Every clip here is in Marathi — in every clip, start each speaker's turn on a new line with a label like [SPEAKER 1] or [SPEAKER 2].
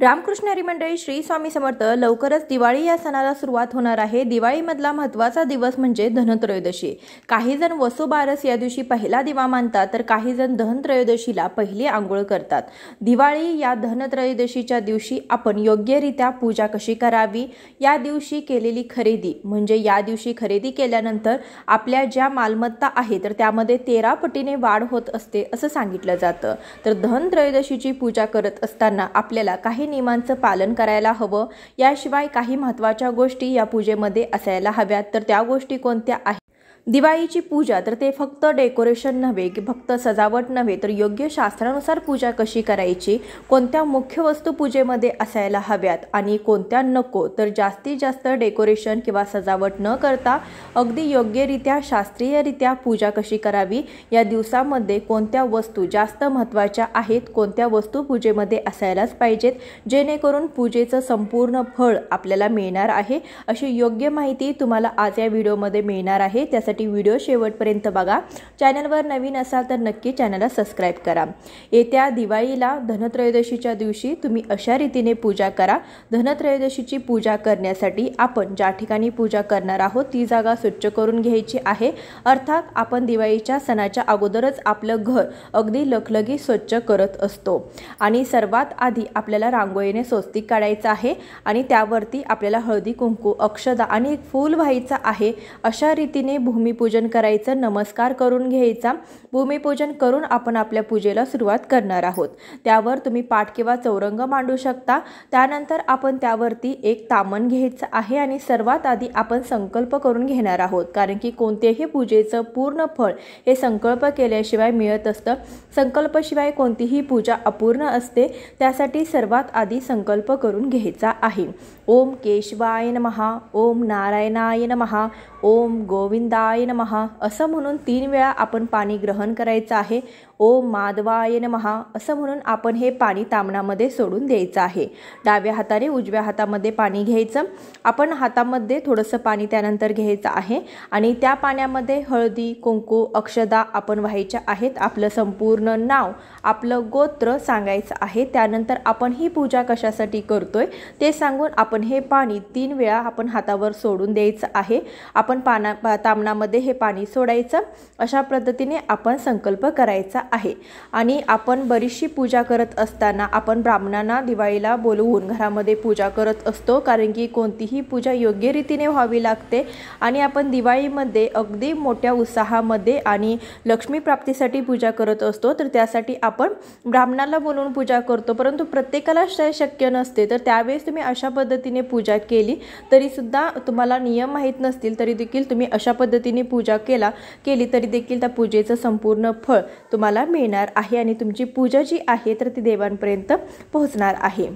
[SPEAKER 1] रामकृष्ण हरी मंडळी, श्री स्वामी समर्थ. लवकरच दिवाळी या सणाला सुरुवात होणार आहे. दिवाळीमधला महत्त्वाचा दिवस म्हणजे धनत्रयोदशी. काही जण वसुबारस या दिवशी पहिला दिवा मानतात, तर काही जण धनत्रयोदशीला पहिली आंघोळ करतात. दिवाळी या धनत्रयोदशीच्या दिवशी आपण योग्यरित्या पूजा कशी करावी, या दिवशी केलेली खरेदी म्हणजे या दिवशी खरेदी केल्यानंतर आपल्या ज्या मालमत्ता आहे तर त्यामध्ये 13 पटीने वाढ होत असते असं सांगितलं जातं. तर धनत्रयोदशीची पूजा करत असताना आपल्याला काही नियमांचं पालन करायला हवं. याशिवाय काही महत्त्वाच्या गोष्टी या पूजेमध्ये असायला हव्यात. तर त्या गोष्टी कोणत्या आहेत? दिवाळीची पूजा तर ते फक्त डेकोरेशन नव्हे की फक्त सजावट नव्हे, तर योग्य शास्त्रानुसार पूजा कशी करायची, कोणत्या मुख्य वस्तू पूजेमध्ये असायला हव्यात आणि कोणत्या नको. तर जास्तीत जास्त डेकोरेशन किंवा सजावट न करता अगदी योग्यरित्या शास्त्रीयरित्या पूजा कशी करावी, या दिवसामध्ये कोणत्या वस्तू जास्त महत्त्वाच्या आहेत, कोणत्या वस्तू पूजेमध्ये असायलाच पाहिजेत, जेणेकरून पूजेचं संपूर्ण फळ आपल्याला मिळणार आहे. अशी योग्य माहिती तुम्हाला आज या व्हिडिओमध्ये मिळणार आहे. त्यासाठी व्हिडिओ शेवटपर्यंत बघा. चॅनलवर नवीन असाल तर नक्की चॅनलला सबस्क्राईब करा. येत्या दिवाळीला धनत्रयोदशीच्या दिवशी तुम्ही अशा रीतीने पूजा करा. धनत्रयोदशीची पूजा करण्यासाठी आपण ज्या ठिकाणी पूजा करणार आहोत ती जागा स्वच्छ करून घ्यायची आहे. अर्थात आपण दिवाळीच्या सणाच्या अगोदरच आपलं घर अगदी लखलगी स्वच्छ करत असतो आणि सर्वात आधी आपल्याला रांगोळीने स्वस्तिक काढायचं आहे आणि त्यावरती आपल्याला हळदी कुंकू, अक्षदा आणि एक फूल व्हायचं आहे. अशा रीतीने भूमिपूजन करायचं, नमस्कार करून घ्यायचा. भूमिपूजन करून आपण आपल्या पूजेला सुरुवात करणार आहोत. त्यावर तुम्ही पाट किंवा चौरंग मांडू शकता. त्यानंतर आपण त्यावरती एक तामण घ्यायचं आहे आणि सर्वात आधी आपण संकल्प करून घेणार आहोत, कारण की कोणत्याही पूजेचं पूर्ण फळ हे संकल्प केल्याशिवाय मिळत असतं. संकल्पाशिवाय कोणतीही पूजा अपूर्ण असते. त्यासाठी सर्वात आधी संकल्प करून घ्यायचा आहे. ओम केशवाय नमः, ओम नारायणाय नमः, ओम गोविंदाय नमः असं म्हणून 3 वेळा आपण पाणी ग्रहण करायचं आहे. ओम माधवाय नमः असं म्हणून आपण हे पाणी तामणामध्ये सोडून द्यायचं आहे. डाव्या हाताने उजव्या हातामध्ये पाणी घ्यायचं. आपण हातामध्ये थोडंसं पाणी त्यानंतर घ्यायचं आहे आणि त्या पाण्यामध्ये हळदी, कुंकू, अक्षदा आपण व्हायच्या आहेत. आपलं संपूर्ण नाव, आपलं गोत्र सांगायचं आहे. त्यानंतर आपण ही पूजा कशासाठी करतोय ते सांगून आपण हे पाणी 3 वेळा आपण हातावर सोडून द्यायचं आहे. आपण तामणामध्ये हे पाणी सोडायचं. अशा पद्धतीने आपण संकल्प करायचा आहे. आणि आपण बरीचशी पूजा करत असताना आपण ब्राह्मणांना दिवाळीला बोलवून घरामध्ये पूजा करत असतो, कारण की कोणतीही पूजा योग्य रीतीने व्हावी लागते. आणि आपण दिवाळीमध्ये अगदी मोठ्या उत्साहामध्ये आणि लक्ष्मी प्राप्तीसाठी पूजा करत असतो. तर त्यासाठी आपण ब्राह्मणाला बोलवून पूजा करतो, परंतु प्रत्येकाला शक्य नसते. तर त्यावेळेस तुम्ही अशा पद्धतीने पूजा केली तरीसुद्धा तुम्हाला नियम माहीत नसतील तरी देखील तुम्ही अशा पद्धतीने पूजा केली तरी देखील त्या पूजेचं संपूर्ण फळ तुम्हाला मिळणार आहे आणि तुमची पूजा जी आहे तर ती देवांपर्यंत पोहोचणार आहे.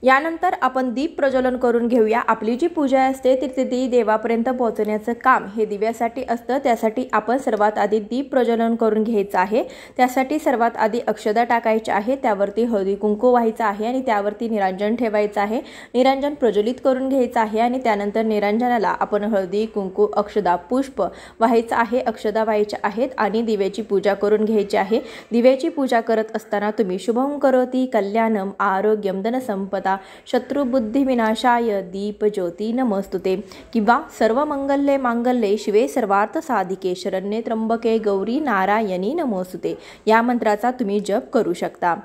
[SPEAKER 1] यानंतर आपण दीप प्रज्वलन करून घेऊया. आपली जी पूजा असते ती देवापर्यंत पोहोचण्याचं काम हे दिव्यासाठी असतं. त्यासाठी आपण सर्वात आधी दीप प्रज्वलन करून घ्यायचं आहे. त्यासाठी सर्वात आधी अक्षदा टाकायच्या आहे, त्यावरती हळदी कुंकू व्हायचं आहे आणि त्यावरती निरांजन ठेवायचं आहे. निरांजन प्रज्वलित करून घ्यायचं आहे आणि त्यानंतर निरांजनाला आपण हळदी, कुंकू, अक्षदा, पुष्प व्हायचं आहे. अक्षदा व्हायच्या आहेत आणि दिव्याची पूजा करून घ्यायची आहे. दिव्याची पूजा करत असताना तुम्ही शुभं करोति कल्याणम आरोग्यम धनसंपदा शत्रुबुद्धी विनाशाय दीप ज्योती नमस्तुते किंवा सर्व मंगल्ये मांगल्ये शिवे सर्वार्थ साधिके शरण्ये त्र्यंबके गौरी नारायणी नमोस्तुते या मंत्राचा तुम्ही जप करू शकता.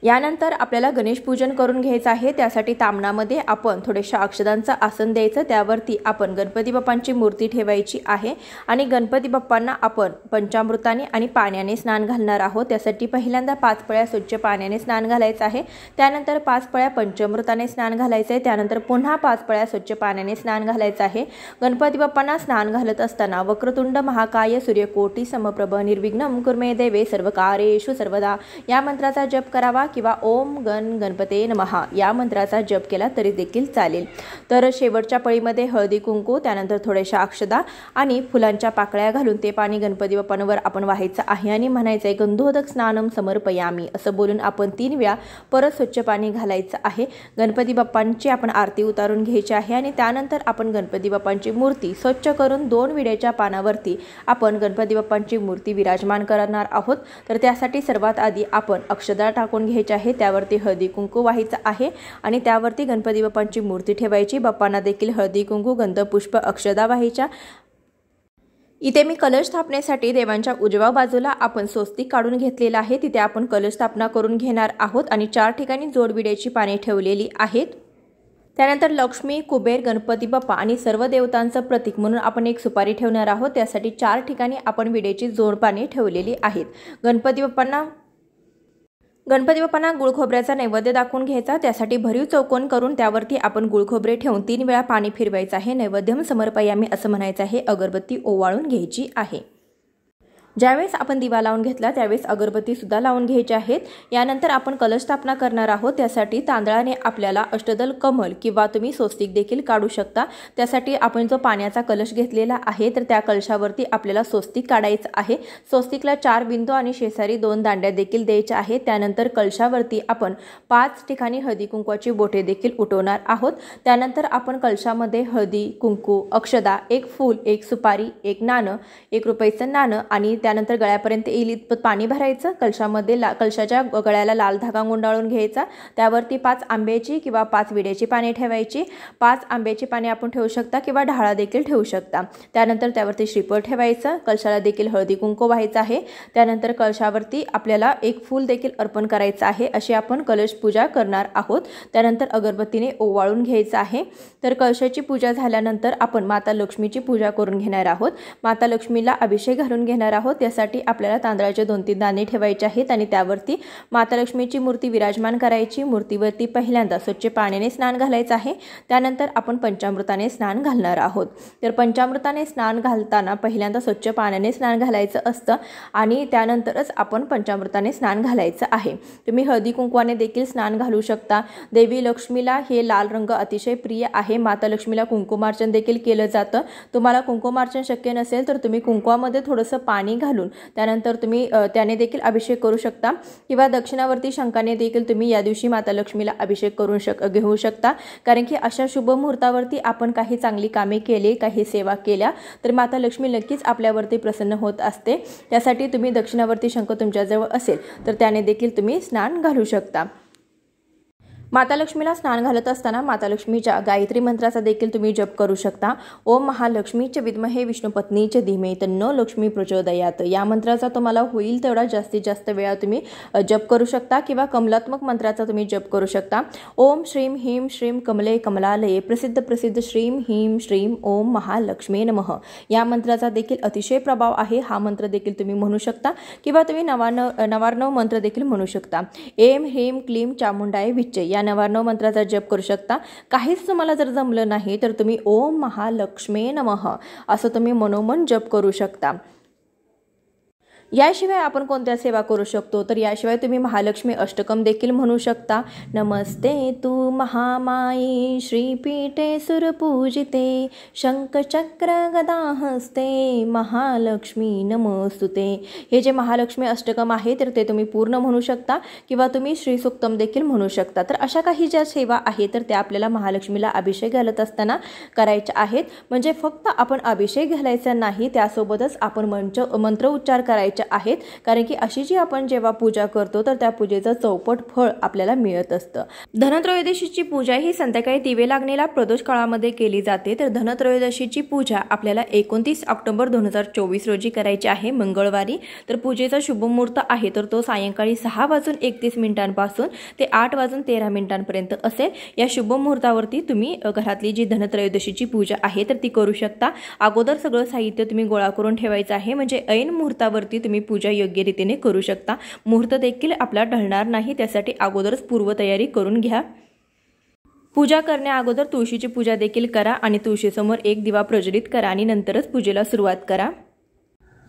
[SPEAKER 1] यानंतर आपल्याला गणेश पूजन करून घ्यायचं आहे. त्यासाठी तामणामध्ये आपण थोडेशा अक्षदांचं आसन द्यायचं. त्यावरती आपण गणपती बाप्पांची मूर्ती ठेवायची आहे आणि गणपती बाप्पांना आपण पंचामृताने आणि पाण्याने स्नान घालणार आहोत. त्यासाठी पहिल्यांदा 5 पळ्या स्वच्छ पाण्याने स्नान घालायचं आहे. त्यानंतर 5 पळ्या पंचामृताने स्नान घालायचं आहे. त्यानंतर पुन्हा 5 पळ्या स्वच्छ पाण्याने स्नान घालायचं आहे. गणपती बाप्पांना स्नान घालत असताना वक्रतुंड महाकाय सूर्यकोटी समप्रभ निर्विघ्नं कुर्मे देवे सर्वकार्येषु सर्वदा या मंत्राचा जप करावा किंवा ओम गणपते नमः या मंत्राचा जप केला तरी देखील चालेल. तर शेवटच्या पळीमध्ये हळदी कुंकू, त्यानंतर थोड्याशा अक्षदा आणि फुलांच्या पाकळ्या घालून ते पाणी गणपती बाप्पांवर आपण वाहायचं आहे आणि म्हणायचं आहे गंधोदक स्नानम समर्पयामी असं बोलून आपण 3 वेळा परत स्वच्छ पाणी घालायचं आहे. गणपती बाप्पांची आपण आरती उतारून घ्यायची आहे आणि त्यानंतर आपण गणपती बाप्पांची मूर्ती स्वच्छ करून 2 विड्याच्या पानावरती आपण गणपती बाप्पांची मूर्ती विराजमान करणार आहोत. तर त्यासाठी सर्वात आधी आपण अक्षदा टाकून घ्यायचे आहे, त्यावरती हळदी कुंकू व्हायचं आहे आणि त्यावरती गणपती बाप्पांची मूर्ती ठेवायची. बाप्पांना देखील हळदी कुंकू, गंध, पुष्प, अक्षदा व्हायच्या. इथे मी कलश स्थापनेसाठी देवांच्या उजव्या बाजूला आपण स्वस्तिक काढून घेतलेला आहे, तिथे आपण कलश स्थापना करून घेणार आहोत आणि 4 ठिकाणी जोडविड्याची पाने ठेवलेली आहेत. त्यानंतर लक्ष्मी, कुबेर, गणपती बाप्पा आणि सर्व देवतांचं प्रतीक म्हणून आपण एक सुपारी ठेवणार आहोत. त्यासाठी 4 ठिकाणी आपण विड्याची जोडपाने ठेवलेली आहेत. गणपती बाप्पांना गुळ खोबऱ्याचा नैवेद्य दाखवून घ्यायचा. त्यासाठी भरीव चौकोन करून त्यावरती आपण गुळ खोबरे ठेवून 3 वेळा पाणी फिरवायचं आहे. नैवेद्यम समर्पयामी असं म्हणायचं आहे. अगरबत्ती ओवाळून घ्यायची आहे. ज्यावेळेस आपण दिवा लावून घेतला त्यावेळेस अगरबत्ती सुद्धा लावून घ्यायची आहेत. यानंतर आपण कलश स्थापना करणार आहोत. त्यासाठी तांदळाने आपल्याला अष्टदल कमल किंवा तुम्ही स्वस्तिक देखील काढू शकता. त्यासाठी आपण जो पाण्याचा कलश घेतलेला आहे तर त्या कलशावरती आपल्याला स्वस्तिक काढायचं आहे. स्वस्तिकला 4 बिंदू आणि शेजारी 2 दांड्या देखील द्यायच्या आहेत. त्यानंतर कलशावरती आपण 5 ठिकाणी हळदी कुंकवाची बोटे देखील उठवणार आहोत. त्यानंतर आपण कलशामध्ये हळदी कुंकू, अक्षदा, 1 फूल, 1 सुपारी, 1 नाणं, 1 रुपयाचं नाणं आणि त्यानंतर गळ्यापर्यंत येईल इतपत पाणी भरायचं. कलशामध्ये कलशाच्या गळ्याला लाल धागा गुंडाळून घ्यायचा. त्यावरती 5 आंब्याची किंवा 5 विड्याची पाने ठेवायची. 5 आंब्याची पाने आपण ठेवू शकता किंवा ढाळा देखील ठेवू शकता. त्यानंतर त्यावरती श्रीफळ ठेवायचं. कलशाला देखील हळदी कुंकू व्हायचं आहे. त्यानंतर कलशावरती आपल्याला 1 फूल देखील अर्पण करायचं आहे. अशी आपण कलश पूजा करणार आहोत. त्यानंतर अगरबत्तीने ओवाळून घ्यायचं आहे. तर कलशाची पूजा झाल्यानंतर आपण माता लक्ष्मीची पूजा करून घेणार आहोत. माता लक्ष्मीला अभिषेक घालून घेणार आहोत. त्यासाठी आपल्याला तांदळाचे 2-3 दाणे ठेवायचे आहेत आणि त्यावरती माता लक्ष्मीची मूर्ती विराजमान करायची. मूर्तीवरती पहिल्यांदा स्वच्छ पाण्याने स्नान घालायचं आहे. त्यानंतर आपण पंचामृताने स्नान घालणार आहोत. तर पंचामृताने स्नान घालताना पहिल्यांदा स्वच्छ पाण्याने स्नान घालायचं असतं आणि त्यानंतरच आपण पंचामृताने स्नान घालायचं आहे. तुम्ही हळदी कुंकवाने देखील स्नान घालू शकता. देवी लक्ष्मीला हे लाल रंग अतिशय प्रिय आहे. माता लक्ष्मीला कुंकुमार्चन देखील केलं जातं. तुम्हाला कुंकुमार्चन शक्य नसेल तर तुम्ही कुंकवामध्ये थोडंसं पाणी घालून त्यानंतर तुम्ही त्याने देखील अभिषेक करू शकता किंवा दक्षिणावर्ती शंखाने देखील तुम्ही या दिवशी माता लक्ष्मीला अभिषेक घेऊ शकता. कारण की अशा शुभ मुहूर्तावरती आपण काही चांगली कामे केली, काही सेवा केल्या तर माता लक्ष्मी नक्कीच आपल्यावरती प्रसन्न होत असते. त्यासाठी तुम्ही दक्षिणावर्ती शंख तुमच्याजवळ असेल तर त्याने देखील तुम्ही स्नान घालू शकता. माता लक्ष्मीला स्नान घालत असताना माता लक्ष्मीच्या गायत्री मंत्राचा देखील तुम्ही जप करू शकता. ओम महालक्ष्मीचे विद्महे विष्णुपत्नीचे धीमे तन्नो लक्ष्मी प्रचोदयात. या मंत्राचा तुम्हाला होईल तेवढा जास्तीत जास्त वेळा तुम्ही जप करू शकता किंवा कमलात्मक मंत्राचा तुम्ही जप करू शकता. ओम श्रीम ह्रीम श्रीम कमले कमलालये प्रसिद्ध श्रीम ह्रीम श्रीम ओम महालक्ष्मी नमः. या मंत्राचा देखील अतिशय प्रभाव आहे. हा मंत्र देखील तुम्ही म्हणू शकता किंवा तुम्ही नवार्णव मंत्र देखील म्हणू शकता. एम ह्रीम क्लीम चामुंडाय विच्चे या नवार्णव मंत्राचा जप करू शकता. काहीच तुम्हाला जर जमलं नाही तर तुम्ही ओम महालक्ष्मी नमः असं तुम्ही मनोमन जप करू शकता. याशिवाय आपण कोणत्या सेवा करू शकतो तर याशिवाय तुम्ही महालक्ष्मी अष्टकम देखील म्हणू शकता. नमस्ते तू महामाई श्रीपीठे सुरपूजिते शंखचक्र गदा हस्ते महालक्ष्मी नमस्तुते. हे जे महालक्ष्मी अष्टकम आहे तर ते तुम्ही पूर्ण म्हणू शकता किंवा तुम्ही श्रीसूक्तम देखील म्हणू शकता. तर अशा काही ज्या सेवा आहेत तर त्या आपल्याला महालक्ष्मीला अभिषेक घालत असताना करायच्या आहेत. म्हणजे फक्त आपण अभिषेक घालायचा नाही, त्यासोबतच आपण मंत्र उच्चार करायचे आहेत. कारण की अशी जी आपण जेव्हा पूजा करतो तर त्या पूजेचं चौपट फळ आपल्याला मिळत असतं. धनत्रयोदशीची पूजा ही संध्याकाळी दिवे लागणेला प्रदोष काळामध्ये केली जाते. तर धनत्रयोदशीची पूजा आपल्याला 29 ऑक्टोबर 2024 रोजी करायची आहे, मंगळवारी. तर पूजेचा शुभ मुहूर्त आहे तर तो सायंकाळी 6:31 पासून ते 8:13 असेल. या शुभ मुहूर्तावरती तुम्ही घरातली जी धनत्रयोदशीची पूजा आहे तर ती करू शकता. अगोदर सगळं साहित्य तुम्ही गोळा करून ठेवायचं आहे म्हणजे ऐन मुहूर्तावरती तुम्ही पूजा योग्य रीतीने करू शकता. मुहूर्त देखील आपला ढळणार नाही, त्यासाठी अगोदरच पूर्वतयारी करून घ्या. पूजा करण्या अगोदर तुळशीची पूजा देखील करा आणि तुळशीसमोर 1 दिवा प्रज्वलित करा आणि नंतरच पूजेला सुरुवात करा.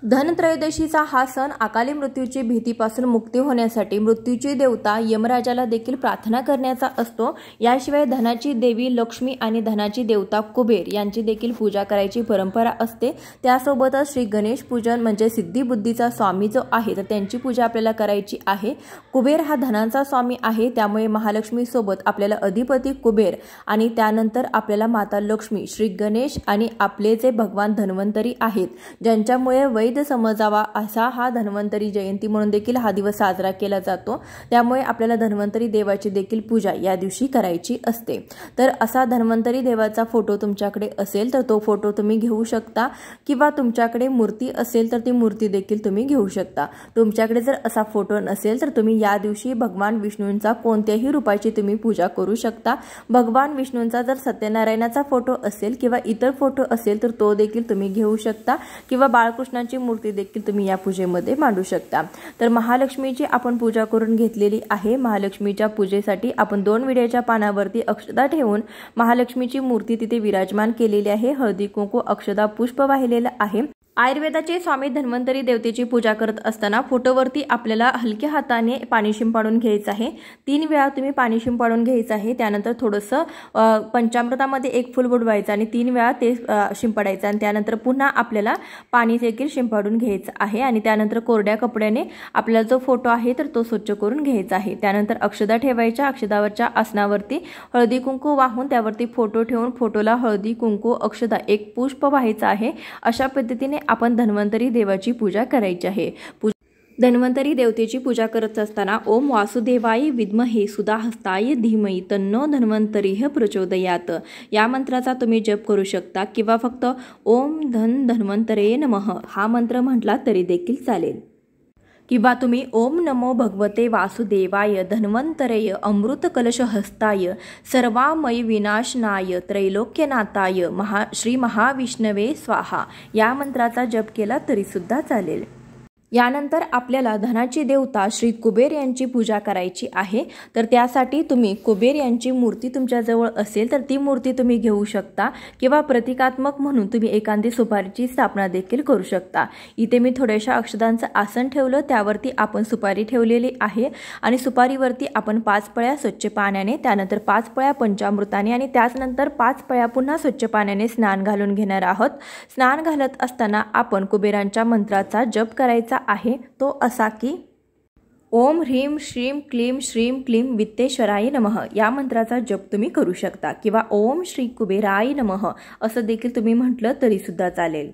[SPEAKER 1] धनत्रयोदशीचा हा सण अकाली मृत्यूची भीतीपासून मुक्ती होण्यासाठी मृत्यूची देवता यमराजाला देखील प्रार्थना करण्याचा असतो. याशिवाय धनाची देवी लक्ष्मी आणि धनाची देवता कुबेर यांची देखील पूजा करायची परंपरा असते. त्यासोबतच श्री गणेश पूजन म्हणजे सिद्धिबुद्धीचा स्वामी जो आहे तर त्यांची पूजा आपल्याला करायची आहे. कुबेर हा धनाचा स्वामी आहे, त्यामुळे महालक्ष्मी सोबत आपल्याला अधिपती कुबेर आणि त्यानंतर आपल्याला माता लक्ष्मी, श्री गणेश आणि आपले जे भगवान धन्वंतरी आहेत ज्यांच्यामुळे वैध समजावा असा हा धन्वंतरी जयंती म्हणून देखील हा दिवस साजरा केला जातो। त्यामुळे आपल्याला धन्वंतरी देवाची देखील पूजा या दिवशी करायची असते। तर असा धन्वंतरी देवाचा फोटो तुमच्याकडे असेल तर तो फोटो तुम्ही घेऊ शकता, किंवा तुमच्याकडे मूर्ती असेल तर ती मूर्ती देखील तुम्ही घेऊ शकता। तुमच्याकडे जर असा फोटो नसेल तर तुम्ही या दिवशी भगवान विष्णूंचा कोणत्याही रूपाची तुम्ही पूजा करू शकता। भगवान विष्णूंचा जर सत्यनारायणाचा फोटो असेल किंवा इतर फोटो असेल तर तो देखील तुम्ही घेऊ शकता, किंवा बाळकृष्णाची मूर्ती देखील तुम्ही या पूजेमध्ये मांडू शकता। तर महालक्ष्मीची आपण पूजा करून घेतलेली आहे। महालक्ष्मीच्या पूजेसाठी आपण 2 विड्याच्या पानावरती अक्षता ठेवून महालक्ष्मीची मूर्ती तिथे विराजमान केलेली आहे। हळदी कुंकू अक्षता पुष्प वाहिलेलं आहे। आयुर्वेदाचे स्वामी धन्वंतरी देवतेची पूजा करत असताना फोटोवरती आपल्याला हलक्या हाताने पाणी शिंपडून घ्यायचं आहे। 3 वेळा तुम्ही पाणी शिंपडून घ्यायचं आहे। त्यानंतर थोडंसं पंचामृतामध्ये 1 फूल बुडवायचं आणि 3 वेळा ते शिंपडायचं आणि त्यानंतर पुन्हा आपल्याला पाणी देखील शिंपडून घ्यायचं आहे आणि त्यानंतर कोरड्या कपड्याने आपला जो फोटो आहे तर तो स्वच्छ करून घ्यायचा आहे। त्यानंतर अक्षता ठेवायच्या, अक्षतावरच्या आसनावरती हळदी कुंकू वाहून त्यावरती फोटो ठेवून फोटोला हळदी कुंकू अक्षता 1 पुष्प व्हायचं आहे। अशा पद्धतीने आपण धन्वंतरी देवाची पूजा करायची आहे। धन्वंतरी देवतेची पूजा करत असताना ओम वासुदेवाय विद्महे सुधाहस्ताय धीमहि तन्नो धन्वंतरिः प्रचोदयात या मंत्राचा तुम्ही जप करू शकता, किंवा फक्त ओम धन्वंतरे नमः हा मंत्र म्हटला तरी देखील चालेल, किंवा तुम्ही ओम नमो भगवते वासुदेवाय धन्वंतरय अमृत कलश हस्ताय सर्वामय विनाशनाय त्रैलोक्यनाथाय श्री महाविष्णवे स्वाहा या मंत्राचा जप केला तरी सुद्धा चालेल। यानंतर आपल्याला धनाची देवता श्री कुबेर यांची पूजा करायची आहे। तर त्यासाठी तुम्ही कुबेर यांची मूर्ती तुमच्याजवळ असेल तर ती मूर्ती तुम्ही घेऊ शकता, किंवा प्रतिकात्मक म्हणून तुम्ही एखादी सुपारीची स्थापना देखील करू शकता। इथे मी थोड्याशा अक्षतांचं आसन ठेवलं, त्यावरती आपण सुपारी ठेवलेली आहे आणि सुपारीवरती आपण 5 पळ्या स्वच्छ पाण्याने, त्यानंतर 5 पळ्या पंचामृताने आणि त्याचनंतर 5 पळ्या पुन्हा स्वच्छ पाण्याने स्नान घालून घेणार आहोत। स्नान घालत असताना आपण कुबेरांच्या मंत्राचा जप करायचा आहे, तो असा की ओम ह्रीम श्रीम क्लीम श्रीम क्लीम वित्तेश्वराय नमः या मंत्राचा जप तुम्ही करू शकता, किंवा ओम श्री कुबेराय नमः असं देखील तुम्ही म्हटलं तरी सुद्धा चालेल।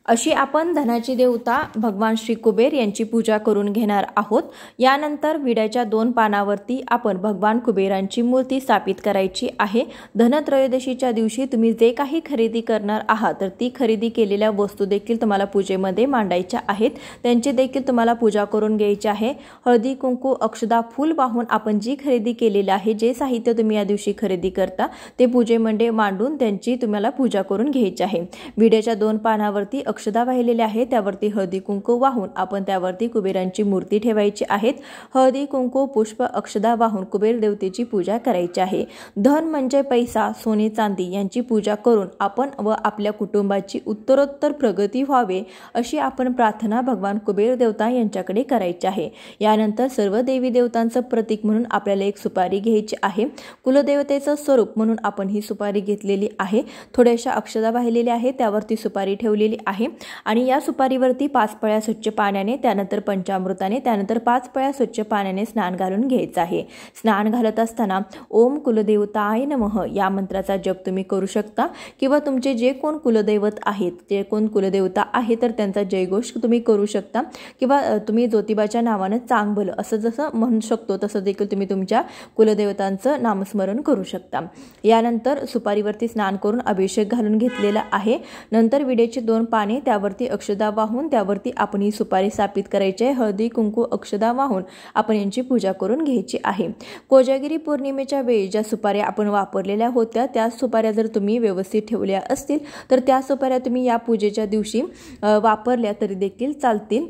[SPEAKER 1] अशी आपण धनाची देवता भगवान श्री कुबेर यांची पूजा करून घेणार आहोत। यानंतर विड्याच्या 2 पानावरती आपण भगवान कुबेरांची मूर्ती स्थापित करायची आहे। धनत्रयोदशीच्या दिवशी तुम्ही जे काही खरेदी करणार आहात तर ती खरेदी केलेल्या वस्तू देखील तुम्हाला पूजेमध्ये मांडायच्या आहेत, त्यांची देखील तुम्हाला पूजा करून घ्यायची आहे। हळदी कुंकू अक्षता फूल वाहून आपण जी खरेदी केलेली आहे, जे साहित्य तुम्ही या दिवशी खरेदी करता ते पूजेमध्ये मांडून त्यांची तुम्हाला पूजा करून घ्यायची आहे। विड्याच्या 2 पानावरती अक्षता वाहिलेले आहे, त्यावरती हळदी कुंकू वाहून आपण त्यावरती कुबेरांची मूर्ती ठेवायची आहे। हळदी कुंकू पुष्प अक्षता वाहून कुबेर देवतेची पूजा करायची आहे। धन म्हणजे पैसा सोने चांदी यांची पूजा करून आपण व आपल्या कुटुंबाची उत्तरोत्तर प्रगती व्हावे अशी आपण प्रार्थना भगवान कुबेर देवता यांच्याकडे करायची आहे। यानंतर सर्व देवी देवतांचं प्रतीक म्हणून आपल्याला एक सुपारी घ्यायची आहे। कुलदेवतेचं स्वरूप म्हणून आपण ही सुपारी घेतलेली आहे। थोड्याशा अक्षता वाहिलेल्या आहेत, त्यावरती सुपारी ठेवलेली आहे आणि या सुपारीवरती 5 पळ्या स्वच्छ पाण्याने, त्यानंतर पंचामृताने, त्यानंतर 5 पळ्या स्वच्छ पाण्याने स्नान घालून घ्यायचं आहे। स्नान घालत असताना ओम कुलदेवताय नमः या मंत्राचा जप तुम्ही करू शकता, किंवा तुमचे जे कोण कुलदैवत आहेत, जे कोण कुलदेवता आहे तर त्यांचा जयघोष तुम्ही करू शकता, किंवा तुम्ही ज्योतिबाच्या नावाने चांगभलं असं जसं म्हणू शकतो तसं देखील तुम्ही तुमच्या कुलदेवतांचं नामस्मरण करू शकता। यानंतर सुपारीवरती स्नान करून अभिषेक घालून घेतलेला आहे। नंतर विड्याची 2 पाने, त्यावरती अक्षता वाहून त्यावरती आपण ही सुपारी स्थापित करायची आहे। हळदी कुंकू अक्षता वाहून आपण यांची पूजा करून घ्यायची आहे। कोजागिरी पौर्णिमेच्या वेळी ज्या सुपाऱ्या आपण वापरलेल्या होत्या त्या सुपाऱ्या जर तुम्ही व्यवस्थित ठेवल्या असतील तर त्या सुपाऱ्या तुम्ही या पूजेच्या दिवशी वापरल्या तरी देखील चालतील।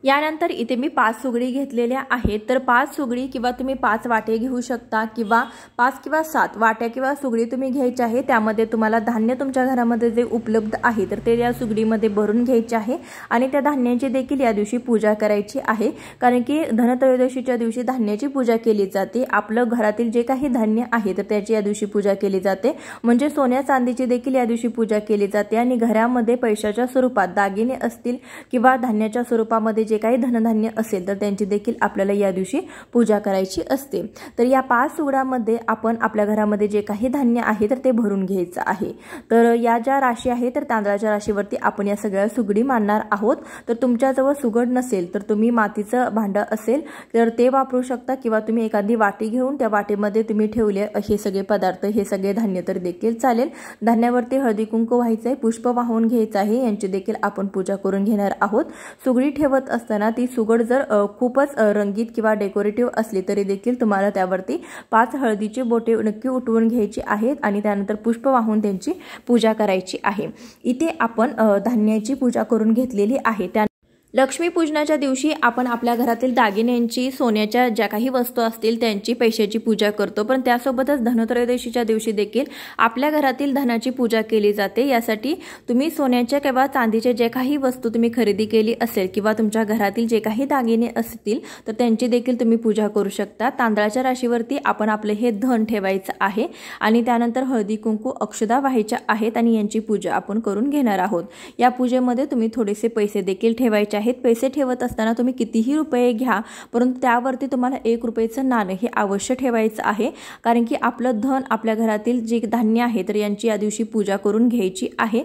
[SPEAKER 1] यानंतर इथे मी 5 सुगडी घेतलेल्या आहेत, तर 5 सुगडी किंवा तुम्ही 5 वाटे घेऊ शकता, किंवा 5 किंवा 7 वाट्या किंवा सुगडी तुम्ही घ्यायची आहे। त्यामध्ये तुम्हाला धान्य तुमच्या घरामध्ये जे उपलब्ध आहे तर ते या सुगडीमध्ये भरून घ्यायचे आहे आणि त्या धान्याची देखील या दिवशी पूजा करायची आहे, कारण की धनत्रयोदशीच्या दिवशी धान्याची पूजा केली जाते। आपलं घरातील जे काही धान्य आहे तर त्याची या दिवशी पूजा केली जाते, म्हणजे सोन्या चांदीची देखील या दिवशी पूजा केली जाते आणि घरामध्ये पैशाच्या स्वरूपात दागिने असतील किंवा धान्याच्या स्वरूपामध्ये जे काही धनधान्य असेल तर त्यांची देखील आपल्याला या दिवशी पूजा करायची असते। तर या 5 सुगडामध्ये आपण आपल्या घरामध्ये जे काही धान्य आहे तर ते भरून घ्यायचं आहे। तर या ज्या राशी आहे तर तांदळाच्या राशीवरती आपण या सगळ्या सुगडी मांडणार आहोत। तर तुमच्याजवळ सुगड नसेल तर तुम्ही मातीचं भांडं असेल तर ते वापरू शकता, किंवा तुम्ही एखादी वाटी घेऊन त्या वाटीमध्ये तुम्ही ठेवले हे सगळे पदार्थ, हे सगळे धान्य तर देखील चालेल। धान्यावरती हळदी कुंकू व्हायचं आहे, पुष्प वाहून घ्यायचं आहे, यांची देखील आपण पूजा करून घेणार आहोत। सुगडी ठेवत असताना ती सुगड जर खूपच रंगीत किंवा डेकोरेटिव्ह असली तरी देखील तुम्हाला त्यावरती 5 हळदीची बोटे नक्की उठवून घ्यायची आहेत आणि त्यानंतर पुष्प वाहून त्यांची पूजा करायची आहे। इथे आपण धान्याची पूजा करून घेतलेली आहे। लक्ष्मी पूजनाच्या दिवशी आपण आपल्या घरातील दागिन्यांची, सोन्याच्या ज्या काही वस्तू असतील त्यांची, पैशाची पूजा करतो, पण त्यासोबतच धनत्रयोदशीच्या दिवशी देखील आपल्या घरातील धनाची पूजा केली जाते। यासाठी तुम्ही सोन्याच्या किंवा चांदीच्या जे काही वस्तू तुम्ही खरेदी केली असेल किंवा तुमच्या घरातील जे काही दागिने असतील तर त्यांची देखील तुम्ही पूजा करू शकता। तांदळाच्या राशीवरती आपण आपले हे धन ठेवायचं आहे आणि त्यानंतर हळदी कुंकू अक्षदा व्हायच्या आहेत आणि यांची पूजा आपण करून घेणार आहोत। या पूजेमध्ये तुम्ही थोडेसे पैसे देखील ठेवायचे आहेत। पैसे ठेवत असताना तुम्ही कितीही रुपये घ्या, परंतु त्यावरती तुम्हाला 1 रुपयाचं नाणं हे अवश्य ठेवायचं आहे, कारण की आपलं धन, आपल्या घरातील जे धान्य आहे तर यांची या दिवशी पूजा करून घ्यायची आहे।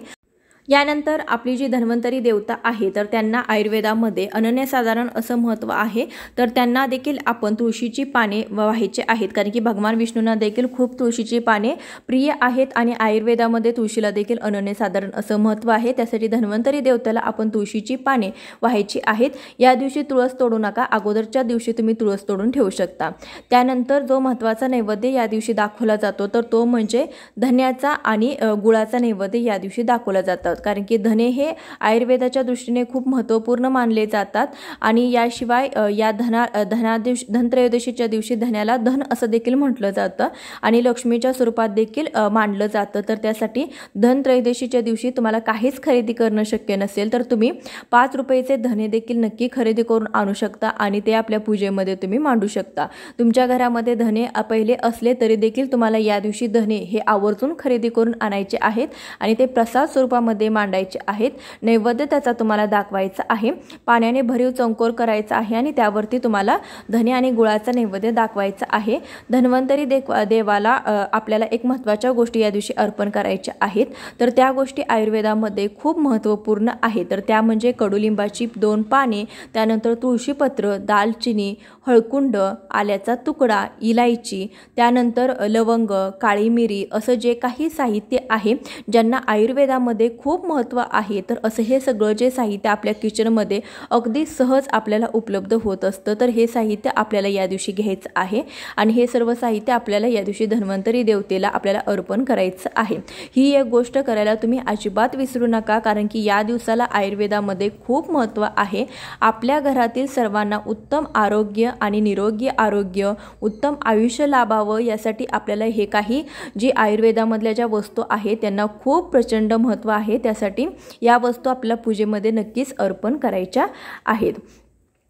[SPEAKER 1] यानंतर आपली जी धन्वंतरी देवता आहे तर त्यांना आयुर्वेदामध्ये अनन्यसाधारण असं महत्त्व आहे। तर त्यांना देखील आपण तुळशीची पाने वाहायचे आहेत, कारण की भगवान विष्णूंना देखील खूप तुळशीची पाने प्रिय आहेत आणि आयुर्वेदामध्ये तुळशीला देखील अनन्यसाधारण असं महत्त्व आहे। त्यासाठी धन्वंतरी देवतेला आपण तुळशीची पाने वाहायची आहेत। या दिवशी तुळस तोडू नका, अगोदरच्या दिवशी तुम्ही तुळस तोडून ठेवू शकता। त्यानंतर जो महत्त्वाचा नैवेद्य या दिवशी दाखवला जातो तर तो म्हणजे धन्याचा आणि गुळाचा नैवेद्य या दिवशी दाखवला जातो, कारण की धने हे आयुर्वेदाच्या दृष्टीने खूप महत्त्वपूर्ण मानले जातात आणि याशिवाय या धनत्रयोदशीच्या दिवशी धन्याला धन असं देखील म्हटलं जातं आणि लक्ष्मीच्या स्वरूपात देखील मानलं जातं। तर त्यासाठी धनत्रयोदशीच्या दिवशी तुम्हाला काहीच खरेदी करणं शक्य नसेल तर तुम्ही 5 रुपयाचे धने देखील नक्की खरेदी करून आणू शकता आणि ते आपल्या पूजेमध्ये तुम्ही मांडू शकता। तुमच्या घरामध्ये धने पहिले असले तरी देखील तुम्हाला या दिवशी धने हे आवर्जून खरेदी करून आणायचे आहेत आणि ते प्रसाद स्वरूपामध्ये मांडायचे आहेत। नैवेद्य त्याचा तुम्हाला दाखवायचा आहे, पाण्याने भरीव चौकोर करायचा आहे आणि त्यावरती तुम्हाला धने आणि गुळाचा नैवेद्य दाखवायचा आहे। धन्वंतरी देवाला आपल्याला एक महत्त्वाच्या गोष्टी या दिवशी अर्पण करायच्या आहेत, तर त्या गोष्टी आयुर्वेदामध्ये खूप महत्त्वपूर्ण आहेत। तर त्या म्हणजे कडुलिंबाची 2 पाने, त्यानंतर तुळशीपत्र, दालचिनी, हळकुंड, आल्याचा तुकडा, इलायची, त्यानंतर लवंग, काळी मिरी असं जे काही साहित्य आहे ज्यांना आयुर्वेदामध्ये खूप महत्त्व आहे, तर असं हे सगळं जे साहित्य आपल्या किचनमध्ये अगदी सहज आपल्याला उपलब्ध होत असतं। तर हे साहित्य आपल्याला या दिवशी घ्यायचं आहे आणि हे सर्व साहित्य आपल्याला या दिवशी धन्वंतरी देवतेला आपल्याला अर्पण करायचं आहे। ही एक गोष्ट करायला तुम्ही अजिबात विसरू नका, कारण की या दिवसाला आयुर्वेदामध्ये खूप महत्त्व आहे। आपल्या घरातील सर्वांना उत्तम आरोग्य आणि निरोगी आरोग्य, उत्तम आयुष्य लाभावं यासाठी आपल्याला हे काही जी आयुर्वेदामधल्या ज्या वस्तू आहेत त्यांना खूप प्रचंड महत्त्व आहे। त्यासाठी या वस्तू आपल्या पूजेमध्ये नक्कीच अर्पण करायच्या आहेत।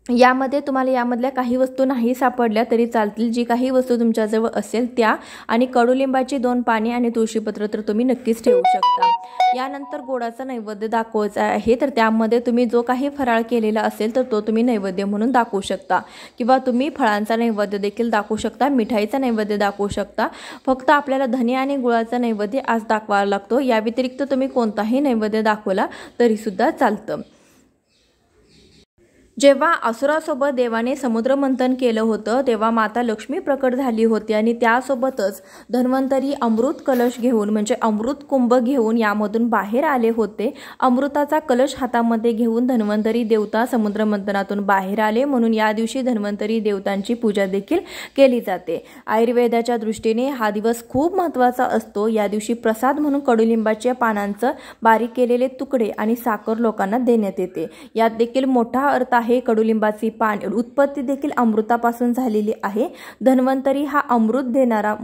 [SPEAKER 1] यामध्ये तुम्हाला यामधल्या काही वस्तू नाही सापडल्या तरी चालतील, जी काही वस्तू तुमच्याजवळ असेल त्या, आणि कडुलिंबाची 2 पाने आणि तुळशीपत्र तर तुम्ही नक्कीच ठेवू शकता। यानंतर गोडाचा नैवेद्य दाखवायचा आहे, तर त्यामध्ये तुम्ही जो काही फराळ केलेला असेल तर तो तुम्ही नैवेद्य म्हणून दाखवू शकता, किंवा तुम्ही फळांचा नैवेद्य देखील दाखवू शकता, मिठाईचा नैवेद्य दाखवू शकता। फक्त आपल्याला धने आणि गुळाचा नैवेद्य आज दाखवावा लागतो, या व्यतिरिक्त तुम्ही कोणताही नैवेद्य दाखवला तरी सुद्धा चालतं। जेव्हा असुरासोबत देवाने समुद्र मंथन केलं होतं तेव्हा माता लक्ष्मी प्रकट झाली होती आणि त्यासोबतच धन्वंतरी अमृत कलश घेऊन म्हणजे अमृत कुंभ घेऊन यामधून बाहेर आले होते। अमृताचा कलश हातामध्ये घेऊन धन्वंतरी देवता समुद्र मंथनातून बाहेर आले, म्हणून या दिवशी धन्वंतरी देवतांची पूजा देखील केली जाते। आयुर्वेदाच्या दृष्टीने हा दिवस खूप महत्त्वाचा असतो। या दिवशी प्रसाद म्हणून कडुलिंबाच्या पानांचं बारीक केलेले तुकडे आणि साखर लोकांना देण्यात येते। यात देखील मोठा अर्थ आहे। कडुलिंबाची पान उत्पत्ती देखील अमृतापासून झालेली आहे। धन्वंतरी हा अमृत देणारा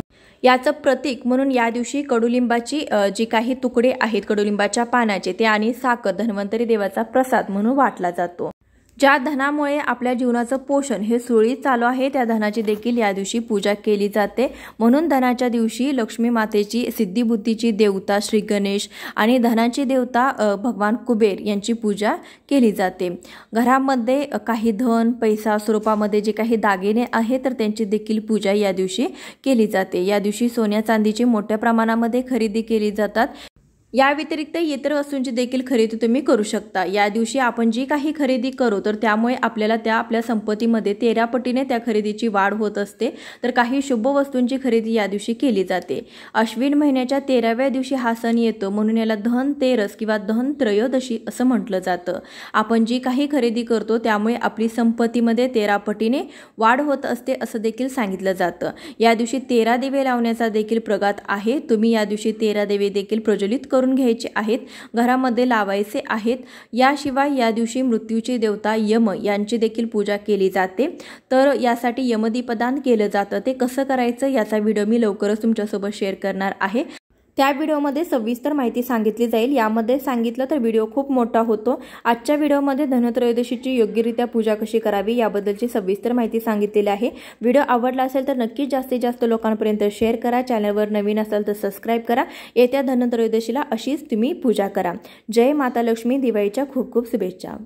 [SPEAKER 1] याचं प्रतीक म्हणून या दिवशी कडुलिंबाची जी काही तुकडे आहेत कडुलिंबाच्या पानाचे ते आणि साखर धन्वंतरी देवाचा प्रसाद म्हणून वाटला जातो। ज्या धनामुळे आपल्या जीवनाचं पोषण हे सुरळीत चालू आहे त्या धनाची देखील या दिवशी पूजा केली जाते। म्हणून धनाच्या दिवशी लक्ष्मी मातेची, सिद्धिबुद्धीची देवता श्री गणेश आणि धनाची देवता भगवान कुबेर यांची पूजा केली जाते। घरामध्ये काही धन, पैसा स्वरूपामध्ये जे काही दागिने आहेत तर त्यांची देखील पूजा या दिवशी केली जाते। या दिवशी सोन्या चांदीची मोठ्या प्रमाणामध्ये खरेदी केली जातात। या व्यतिरिक्त इतर वस्तूंची देखील खरेदी तुम्ही करू शकता। या दिवशी आपण जी काही खरेदी करू तर त्यामुळे आपल्याला आपल्या संपत्तीमध्ये 13 पटीने त्या खरेदीची वाढ होत असते। तर काही शुभ वस्तूंची खरेदी या दिवशी केली जाते। अश्विन महिन्याच्या 13व्या दिवशी हा सण येतो म्हणून याला धनतेरस किंवा धनत्रयोदशी असं म्हटलं जातं। आपण जी काही खरेदी करतो त्यामुळे आपली संपत्तीमध्ये 13 पटीने वाढ होत असते असं देखील सांगितलं जातं। या दिवशी 13 दिवे लावण्याचा देखील प्रघात आहे। तुम्ही या दिवशी 13 दिवे देखील प्रज्वलित करून घ्यायचे आहेत, घरामध्ये लावायचे आहेत। याशिवाय या दिवशी मृत्यूची देवता यम यांची देखील पूजा केली जाते। तर यासाठी यमदीपदान केलं जातं। ते कसं करायचं याचा व्हिडिओ मी लवकरच तुमच्यासोबत शेअर करणार आहे। त्या व्हिडिओमध्ये सविस्तर माहिती सांगितली जाईल। यामध्ये सांगितलं तर व्हिडिओ खूप मोठा होतो। आजच्या व्हिडिओमध्ये धनत्रयोदशीची योग्यरित्या पूजा कशी करावी याबद्दलची सविस्तर माहिती सांगितलेली आहे। व्हिडिओ आवडला असेल तर नक्कीच जास्तीत जास्त लोकांपर्यंत शेअर करा। चॅनलवर नवीन असाल तर सबस्क्राइब करा। येत्या धनत्रयोदशीला अशीच तुम्ही पूजा करा। जय माता लक्ष्मी। दिवाळीच्या खूप खूप शुभेच्छा।